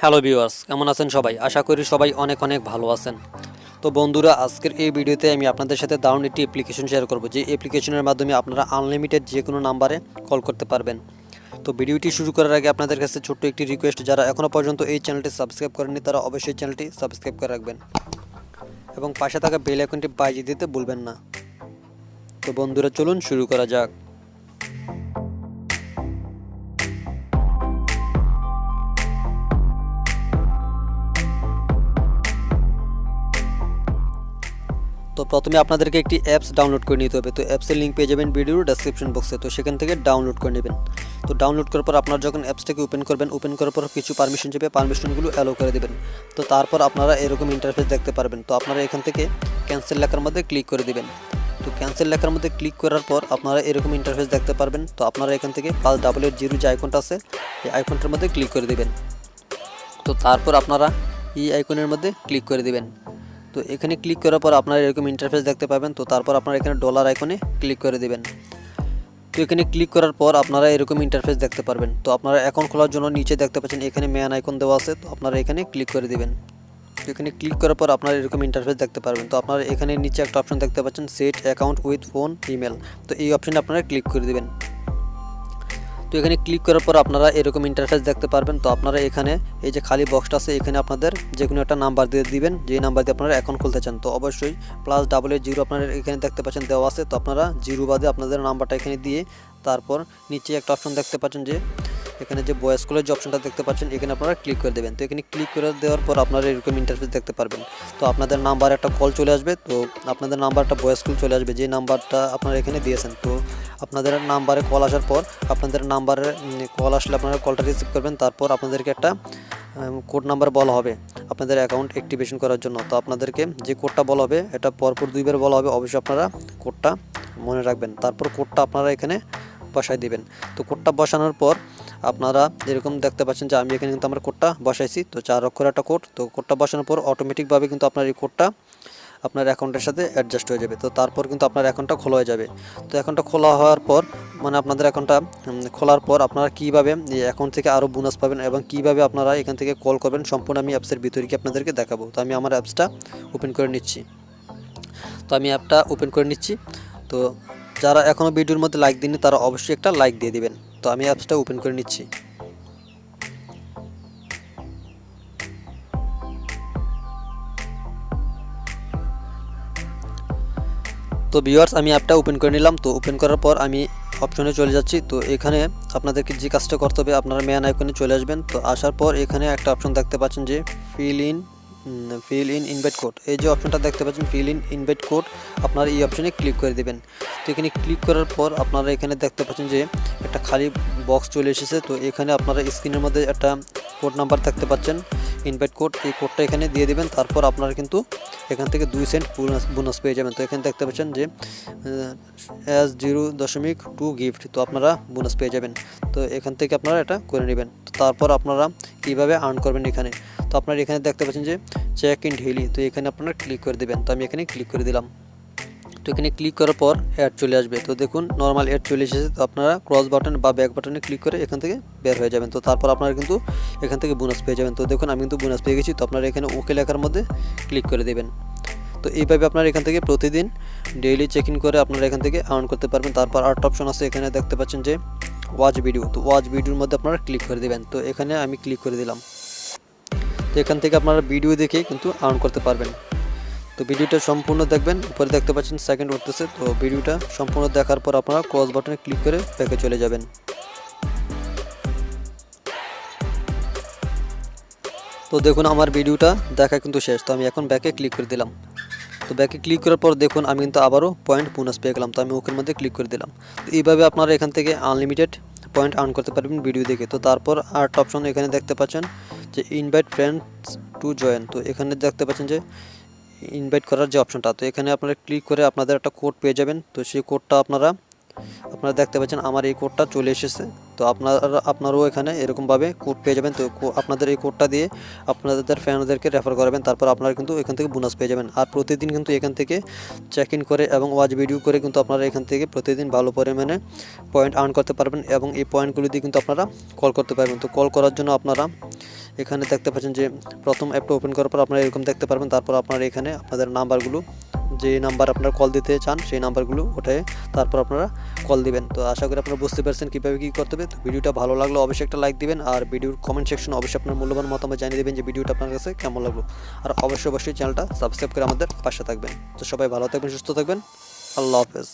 Hello viewers, কেমন আছেন সবাই? আশা করি সবাই অনেক অনেক ভালো আছেন। তো বন্ধুরা, আজকের এই ভিডিওতে আমি আপনাদের সাথে দারুণ একটি অ্যাপ্লিকেশন শেয়ার করব, যে অ্যাপ্লিকেশনের মাধ্যমে আপনারা আনলিমিটেড যে কোনো নাম্বারে কল করতে পারবেন। তো ভিডিওটি শুরু করার আগে আপনাদের কাছে ছোট্ট একটি রিকোয়েস্ট, যারা এখনও পর্যন্ত এই চ্যানেলটি সাবস্ক্রাইব করেননি তারা অবশ্যই চ্যানেলটি সাবস্ক্রাইব করে রাখবেন এবং পাশে থাকা বেল আইকনটি বাজিয়ে দিতে ভুলবেন না। তো বন্ধুরা, চলুন শুরু করা যাক। তো প্রথমে আপনাদেরকে একটি অ্যাপস ডাউনলোড করে নিতে হবে। তো অ্যাপসের লিঙ্ক পেয়ে যাবেন ভিডিওর ডেসক্রিপশন বক্সে, তো সেখান থেকে ডাউনলোড করে নেবেন। তো ডাউনলোড করার পর আপনারা যখন অ্যাপসটাকে ওপেন করবেন, ওপেন করার পর কিছু পারমিশন চাইবে, পারমিশনগুলো অ্যালো করে দেবেন। তো তারপর আপনারা এরকম ইন্টারফেস দেখতে পারবেন। তো আপনারা এখান থেকে ক্যান্সেল লেখার মধ্যে ক্লিক করে দিবেন। তো ক্যান্সেল লেখার মধ্যে ক্লিক করার পর আপনারা এরকম ইন্টারফেস দেখতে পারবেন। তো আপনারা এখান থেকে +880 যে আইকনটা আছে এই আইকনটার মধ্যে ক্লিক করে দিবেন। তো তারপর আপনারা এই আইকনের মধ্যে ক্লিক করে দিবেন। তো এখানে ক্লিক করার পর আপনারা এরকম ইন্টারফেস দেখতে পাবেন। তো তারপর আপনারা এখানে ডলার আইকনে ক্লিক করে দিবেন। তো এখানে ক্লিক করার পর আপনারা এরকম ইন্টারফেস দেখতে পারবেন। তো আপনারা অ্যাকাউন্ট খোলার জন্য নিচে দেখতে পাচ্ছেন এখানে ম্যান আইকন দেওয়া আছে, তো আপনারা এখানে ক্লিক করে দিবেন। তো এখানে ক্লিক করার পর আপনারা এরকম ইন্টারফেস দেখতে পারবেন। তো আপনারা এখানে নিচে একটা অপশন দেখতে পাচ্ছেন set account with phone email, তো এই অপশনে আপনারা ক্লিক করে দিবেন। তো এখানে ক্লিক করার পর আপনারা এরকম ইন্টারফেস দেখতে পারবেন। তো আপনারা এখানে এই যে খালি বক্সটা আছে, এখানে আপনাদের যে কোনো একটা নাম্বার দিয়ে দিবেন, যে নাম্বার দিয়ে আপনারা অ্যাকাউন্ট খুলতে চান। তো অবশ্যই +880 আপনারা এখানে দেখতে পাচ্ছেন দেওয়া আছে। তো আপনারা 0 বাদে আপনাদের নাম্বারটা এখানে দিয়ে তারপর নিচে একটা অপশন দেখতে পাচ্ছেন, যে এখানে যে ভয়েস কলের যে অপশনটা দেখতে পাচ্ছেন এখানে আপনারা ক্লিক করে দেবেন। তো এখানে ক্লিক করে দেওয়ার পর আপনারা এরকম ইন্টারফেস দেখতে পারবেন। তো আপনাদের নাম্বার একটা কল চলে আসবে। তো আপনাদের নাম্বারটা ভয়েস কল চলে আসবে, যে নাম্বারটা আপনারা এখানে দিয়েছেন। তো আপনাদের নাম্বারে কল আসার পর আপনাদের নাম্বারে কল আসলে আপনারা কলটা রিসিভ করবেন। তারপর আপনাদেরকে একটা কোড নাম্বার বলা হবে আপনাদের অ্যাকাউন্ট অ্যাক্টিভেশন করার জন্য। তো আপনাদেরকে যে কোডটা বলা হবে এটা পরপর 2বার বলা হবে, অবশ্যই আপনারা কোডটা মনে রাখবেন। তারপর কোডটা আপনারা এখানে বসায় দিবেন। তো কোডটা বসানোর পর আপনারা এরকম দেখতে পাচ্ছেন যে আমি এখানে কিন্তু আমার কোডটা বসাইছি। তো 4 অক্ষরের একটা কোড। তো কোডটা বসানোর পর অটোমেটিকভাবে কিন্তু আপনার এই কোডটা আপনার অ্যাকাউন্টের সাথে অ্যাডজাস্ট হয়ে যাবে। তো তারপর কিন্তু আপনার অ্যাকাউন্টটা খোলা হয়ে যাবে। তো অ্যাকাউন্টটা খোলা হওয়ার পর মানে আপনাদের অ্যাকাউন্টটা খোলার পর আপনারা কীভাবে এই অ্যাকাউন্ট থেকে আরও বোনাস পাবেন এবং কীভাবে আপনারা এখান থেকে কল করবেন সম্পূর্ণ আমি অ্যাপসের ভিতরে কি আপনাদেরকে দেখাবো। তো আমি আমার অ্যাপসটা ওপেন করে নিচ্ছি। তো আমি অ্যাপটা ওপেন করে নিচ্ছি। তো যারা এখনও ভিডিওর মধ্যে লাইক দিননি তারা অবশ্যই একটা লাইক দিয়ে দিবেন। তো আমি অ্যাপসটা ওপেন করে নিচ্ছি। তো ভিউয়ার্স, আমি অ্যাপটা ওপেন করে নিলাম। তো ওপেন করার পর আমি অপশনে চলে যাচ্ছি। তো এখানে আপনাদেরকে যে কাজটা করতে হবে, আপনারা ম্যান আইকনে চলে আসবেন। তো আসার পর এখানে একটা অপশন দেখতে পাচ্ছেন যে ফিল ইন ইনভাইট কোড, এই যে অপশনটা দেখতে পাচ্ছেন ফিল ইন ইনভাইট কোড, আপনারা এই অপশনে ক্লিক করে দেবেন। তো এখানে ক্লিক করার পর আপনারা এখানে দেখতে পাচ্ছেন যে একটা খালি বক্স চলে এসেছে। তো এখানে আপনারা স্ক্রিনের মধ্যে একটা কোড নাম্বার দেখতে পাচ্ছেন ইনভাইট কোড, এই কোডটা এখানে দিয়ে দেবেন। তারপর আপনারা কিন্তু এখান থেকে 2 সেন্ট বোনাস পেয়ে যাবেন। তো এখানে দেখতে পাচ্ছেন যে $0.2 গিফট, তো আপনারা বোনাস পেয়ে যাবেন। তো এখান থেকে আপনারা এটা করে নেবেন। তো তারপর আপনারা কীভাবে আর্ন করবেন এখানে, তো আপনারা এখানে দেখতে পাচ্ছেন যে চেক ইন ডেইলি, তো এখানে আপনারা ক্লিক করে দেবেন। তো আমি এখানে ক্লিক করে দিলাম। তো এখানে ক্লিক করার পর অ্যাড চলে আসবে। তো দেখুন নর্মাল অ্যাড চলে এসেছে। তো আপনারা ক্রস বাটন বা ব্যাক বাটনে ক্লিক করে এখান থেকে বের হয়ে যাবেন। তো তারপর আপনারা কিন্তু এখান থেকে বোনাস পেয়ে যাবেন। তো দেখুন আমি কিন্তু বোনাস পেয়ে গেছি। তো আপনারা এখানে ওকে লেখার মধ্যে ক্লিক করে দেবেন। তো এইভাবে আপনারা এখান থেকে প্রতিদিন ডেইলি চেক ইন করে আপনারা এখান থেকে আর্ন করতে পারবেন। তারপর আরেকটা অপশন আছে, এখানে দেখতে পাচ্ছেন যে ওয়াচ ভিডিও, তো ওয়াচ ভিডিওর মধ্যে আপনারা ক্লিক করে দেবেন। তো এখানে আমি ক্লিক করে দিলাম। তো এখান থেকে আপনারা ভিডিও দেখে কিন্তু আর্ন করতে পারবেন। তো ভিডিওটা সম্পূর্ণ দেখবেন, উপরে দেখতে পাচ্ছেন সেকেন্ড উঠতেছে। তো ভিডিওটা সম্পূর্ণ দেখার পর আপনারা ক্রস বাটনে ক্লিক করে ব্যাকে চলে যাবেন। তো দেখুন আমার ভিডিওটা দেখা কিন্তু শেষ। তো আমি এখন ব্যাকে ক্লিক করে দিলাম। তো ব্যাকে ক্লিক করার পর দেখুন আমি কিন্তু আবারও পয়েন্ট বোনাস পেয়ে গেলাম। তো আমি ওকের মধ্যে ক্লিক করে দিলাম। তো এইভাবে আপনারা এখান থেকে আনলিমিটেড পয়েন্ট আর্ন করতে পারবেন ভিডিও দেখে। তো তারপর আরেকটা অপশন এখানে দেখতে পাচ্ছেন যে ইনভাইট ফ্রেন্ডস টু জয়েন, তো এখানে দেখতে পাচ্ছেন যে ইনভাইট করার যে অপশনটা, তো এখানে আপনারা ক্লিক করে আপনাদের একটা কোড পেয়ে যাবেন। তো সেই কোডটা আপনারা দেখতে পাচ্ছেন আমার এই কোডটা চলে এসেছে। তো আপনারাও এখানে এরকমভাবে কোড পেয়ে যাবেন। তো আপনাদের এই কোডটা দিয়ে আপনাদের ফ্রেন্ডদেরকে রেফার করাবেন। তারপর আপনারা কিন্তু এখান থেকে বোনাস পেয়ে যাবেন। আর প্রতিদিন কিন্তু এখান থেকে চেক ইন করে এবং ওয়াচ ভিডিও করে কিন্তু আপনারা এখান থেকে প্রতিদিন ভালো পরিমাণে পয়েন্ট আর্ন করতে পারবেন এবং এই পয়েন্টগুলো দিয়ে কিন্তু আপনারা কল করতে পারবেন। তো কল করার জন্য আপনারা এখানে দেখতে পাচ্ছেন যে প্রথম অ্যাপটা ওপেন করার পর আপনারা এরকম দেখতে পারবেন। তারপর আপনারা এখানে আপনাদের নাম্বারগুলো, যে নাম্বার আপনারা কল দিতে চান সেই নাম্বারগুলো ওঠায় তারপর আপনারা কল দিবেন। তো আশা করি আপনারা বুঝতে পারছেন কীভাবে কী করতে হবে। তো ভিডিওটা ভালো লাগলে অবশ্যই একটা লাইক দিবেন, আর ভিডিওর কমেন্ট সেকশনে অবশ্যই আপনার মূল্যবান মতামত জানিয়ে দেবেন যে ভিডিওটা আপনার কাছে কেমন লাগলো। আর অবশ্যই চ্যানেলটা সাবস্ক্রাইব করে আমাদের পাশে থাকবেন। তো সবাই ভালো থাকবেন, সুস্থ থাকবেন, আল্লাহ হাফেজ।